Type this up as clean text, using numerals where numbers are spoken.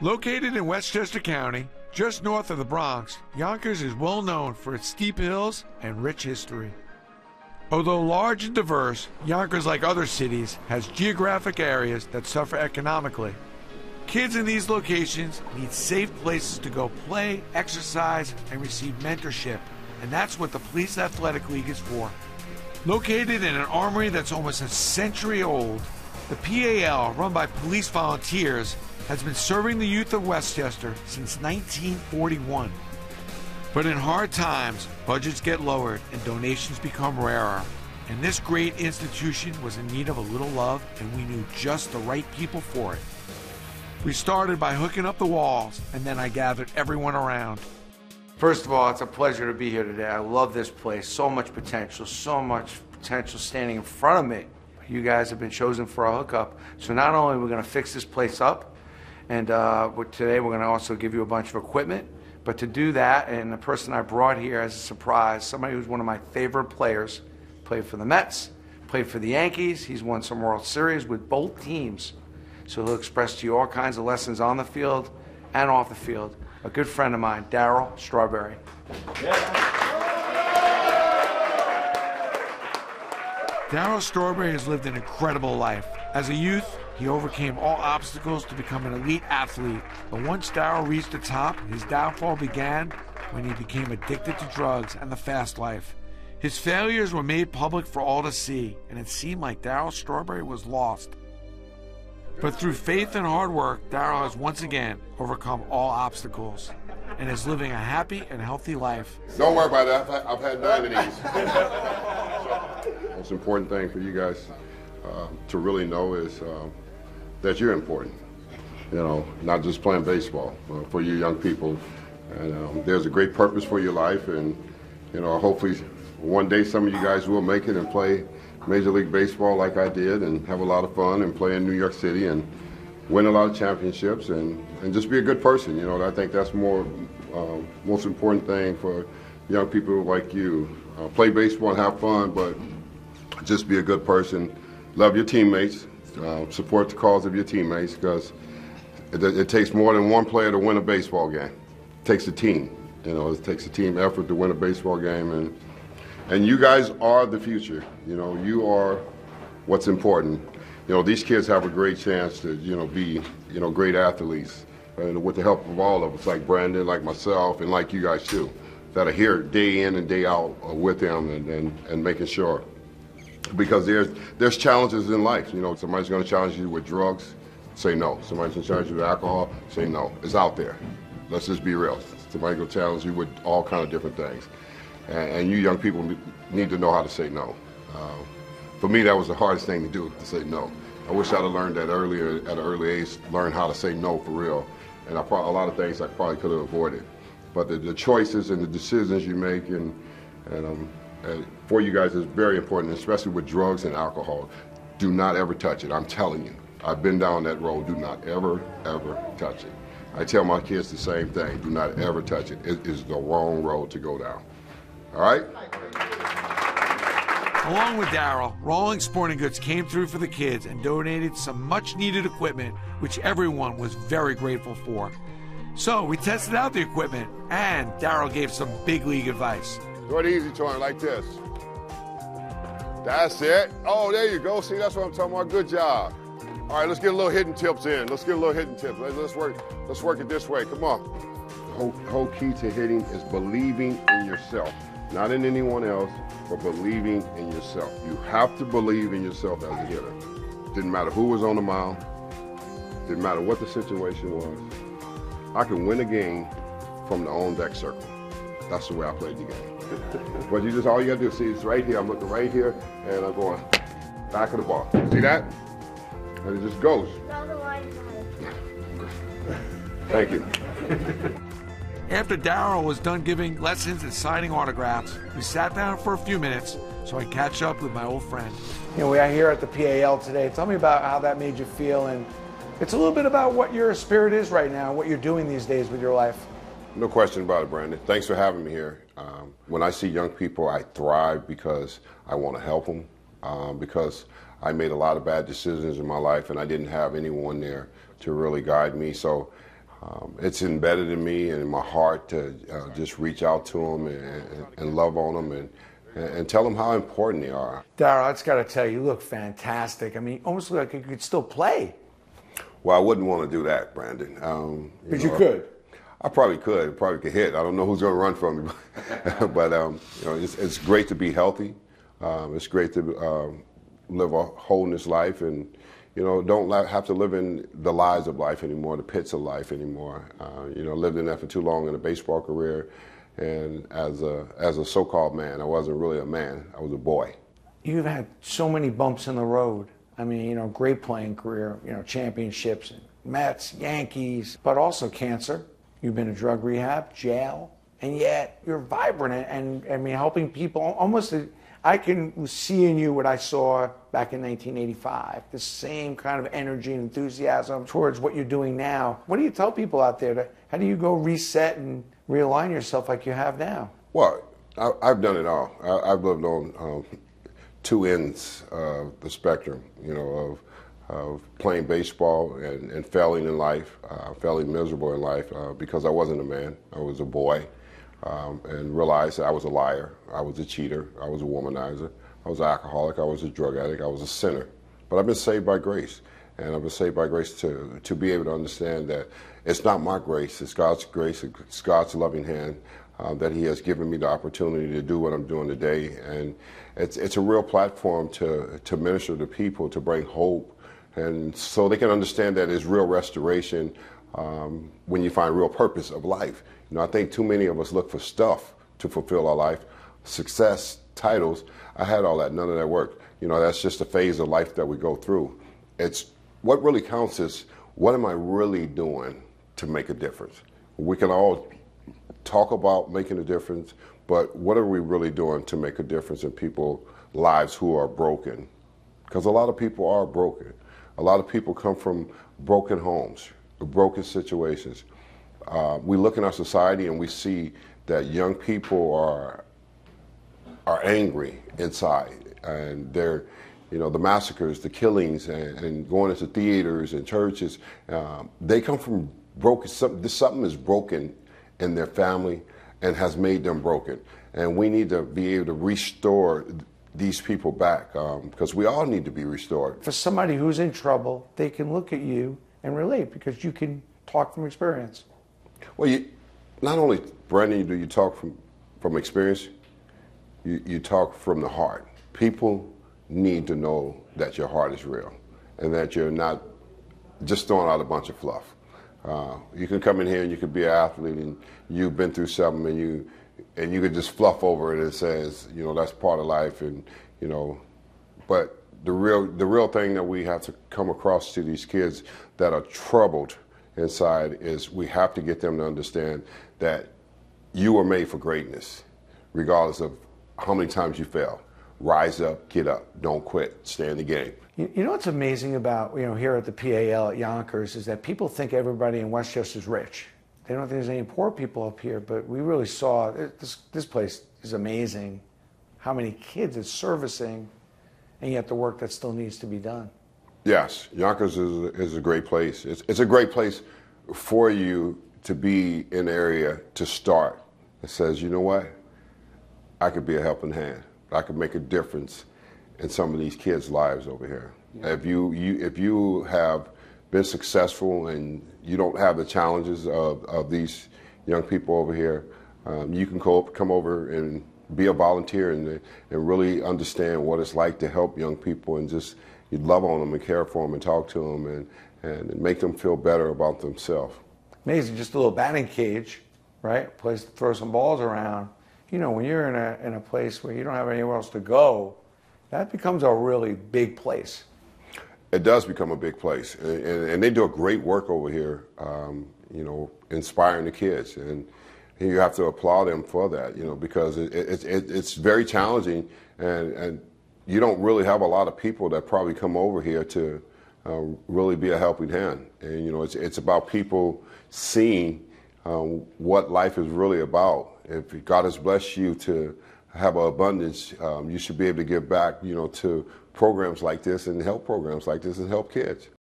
Located in Westchester County, just north of the Bronx, Yonkers is well known for its steep hills and rich history. Although large and diverse, Yonkers, like other cities, has geographic areas that suffer economically. Kids in these locations need safe places to go play, exercise, and receive mentorship, and that's what the Police Athletic League is for. Located in an armory that's almost a century old, the PAL, run by police volunteers, has been serving the youth of Westchester since 1941. But in hard times, budgets get lowered and donations become rarer. And this great institution was in need of a little love, and we knew just the right people for it. We started by hooking up the walls, and then I gathered everyone around. First of all, it's a pleasure to be here today. I love this place. So much potential standing in front of me. You guys have been chosen for a hookup. So not only are we going to fix this place up, and today we're going to also give you a bunch of equipment. But to do that, and the person I brought here as a surprise, somebody who's one of my favorite players, played for the Mets, played for the Yankees. He's won some World Series with both teams. So he'll express to you all kinds of lessons on the field and off the field. A good friend of mine, Darryl Strawberry. Darryl Strawberry has lived an incredible life. As a youth, he overcame all obstacles to become an elite athlete. But once Darryl reached the top, his downfall began when he became addicted to drugs and the fast life. His failures were made public for all to see, and it seemed like Darryl Strawberry was lost. But through faith and hard work, Darryl has once again overcome all obstacles and is living a happy and healthy life. Don't worry about that. I've had 9 of these. The most important thing for you guys to really know is that you're important. You know, not just playing baseball, for you young people. And there's a great purpose for your life, and you know, hopefully one day some of you guys will make it and play Major League Baseball like I did, and have a lot of fun and play in New York City and win a lot of championships and just be a good person. You know, I think that's most important thing for young people like you. Play baseball and have fun, but just be a good person. Love your teammates. Support the cause of your teammates, because it takes more than one player to win a baseball game. It takes a team. You know, it takes a team effort to win a baseball game, and you guys are the future. You know, you are what's important. You know, these kids have a great chance to, you know, be, you know, great athletes, with the help of all of us, like Brandon, like myself, and like you guys too, that are here day in and day out with them and making sure. Because there's challenges in life. You know, somebody's going to challenge you with drugs, say no. Somebody's going to challenge you with alcohol, say no. It's out there. Let's just be real. Somebody's going to challenge you with all kinds of different things. And you young people need to know how to say no. For me, that was the hardest thing to do, to say no. I wish I'd have learned that earlier, at an early age, learn how to say no for real. And a lot of things I probably could have avoided. But the choices and the decisions you make and for you guys is very important, especially with drugs and alcohol. Do not ever touch it. I'm telling you. I've been down that road. Do not ever, ever touch it. I tell my kids the same thing. Do not ever touch it. It is the wrong road to go down. All right? Along with Darryl, Rawlings Sporting Goods came through for the kids and donated some much-needed equipment, which everyone was very grateful for. So we tested out the equipment, and Darryl gave some big league advice. Go it easy to him like this. That's it. Oh, there you go. See, that's what I'm talking about. Good job. All right, let's get a little hitting tips in. Let's work it this way. Come on. The whole key to hitting is believing in yourself. Not in anyone else, but believing in yourself. You have to believe in yourself as a hitter. Didn't matter who was on the mound. Didn't matter what the situation was. I can win a game from the on-deck circle. That's the way I played the game. But all you gotta do is see, it's right here. I'm looking right here, and I'm going back of the ball. See that? And it just goes. Thank you. After Darryl was done giving lessons and signing autographs, we sat down for a few minutes so I could catch up with my old friend. You know, we are here at the PAL today. Tell me about how that made you feel, and it's a little bit about what your spirit is right now, what you're doing these days with your life. No question about it, Brandon. Thanks for having me here. When I see young people, I thrive because I want to help them, because I made a lot of bad decisions in my life and I didn't have anyone there to really guide me. So It's embedded in me and in my heart to just reach out to them and love on them and tell them how important they are. Darryl, I just got to tell you, you look fantastic. I mean, almost like you could still play. Well, I wouldn't want to do that, Brandon. But you could. I probably could hit. I don't know who's going to run from me, but it's great to be healthy. It's great to live a wholeness life, and don't have to live in the lies of life anymore, the pits of life anymore. Lived in that for too long in a baseball career, and as a so-called man, I wasn't really a man. I was a boy. You've had so many bumps in the road. I mean, great playing career, championships, Mets, Yankees, but also cancer. You've been in drug rehab, jail, and yet you're vibrant and I mean, helping people. Almost, I can see in you what I saw back in 1985, the same kind of energy and enthusiasm towards what you're doing now. What do you tell people out there? How do you go reset and realign yourself like you have now? Well, I've done it all. I've lived on two ends of the spectrum, of playing baseball and failing in life, failing miserable in life because I wasn't a man. I was a boy, and realized that I was a liar, I was a cheater, I was a womanizer, I was an alcoholic, I was a drug addict, I was a sinner. But I've been saved by grace, and I've been saved by grace to be able to understand that it's not my grace, it's God's grace, it's God's loving hand that He has given me the opportunity to do what I'm doing today. And it's a real platform to minister to people, to bring hope, and so they can understand that it's real restoration when you find real purpose of life. I think too many of us look for stuff to fulfill our life, success, titles. I had all that, none of that worked. That's just a phase of life that we go through. It's what really counts is, what am I really doing to make a difference? We can all talk about making a difference, but what are we really doing to make a difference in people's lives who are broken? Because a lot of people are broken. A lot of people come from broken homes, broken situations. We look in our society and we see that young people are angry inside, and they're, the massacres, the killings, and going into theaters and churches. They come from broken. Something is broken in their family and has made them broken, and we need to be able to restore these people back, because we all need to be restored. For somebody who's in trouble, they can look at you and relate because you can talk from experience. Well, not only, Brandon, do you talk from experience, you talk from the heart. People need to know that your heart is real and that you're not just throwing out a bunch of fluff. You can come in here and you could be an athlete and you've been through something and you could just fluff over it and says, that's part of life, and but the real thing that we have to come across to these kids that are troubled inside is we have to get them to understand that you were made for greatness, regardless of how many times you fail. Rise up, get up, don't quit, stay in the game. You know what's amazing about here at the PAL at Yonkers is that people think everybody in Westchester is rich. They don't think there's any poor people up here, but we really saw this place is amazing. How many kids it's servicing, and yet the work that still needs to be done. Yes, Yonkers is a great place. It's a great place for you to be in an area to start. It says, you know what? I could be a helping hand. I could make a difference in some of these kids' lives over here. Yeah. If you have been successful and you don't have the challenges of these young people over here, you can come over and be a volunteer and really understand what it's like to help young people, and just you love on them and care for them and talk to them and make them feel better about themselves. Amazing, just a little batting cage, right? Place to throw some balls around. When you're in a place where you don't have anywhere else to go, that becomes a really big place. It does become a big place, and they do a great work over here, inspiring the kids, and you have to applaud them for that, because it's very challenging, and you don't really have a lot of people that probably come over here to really be a helping hand, and it's about people seeing what life is really about. If God has blessed you to have an abundance, you should be able to give back, to programs like this and help programs like this and help kids.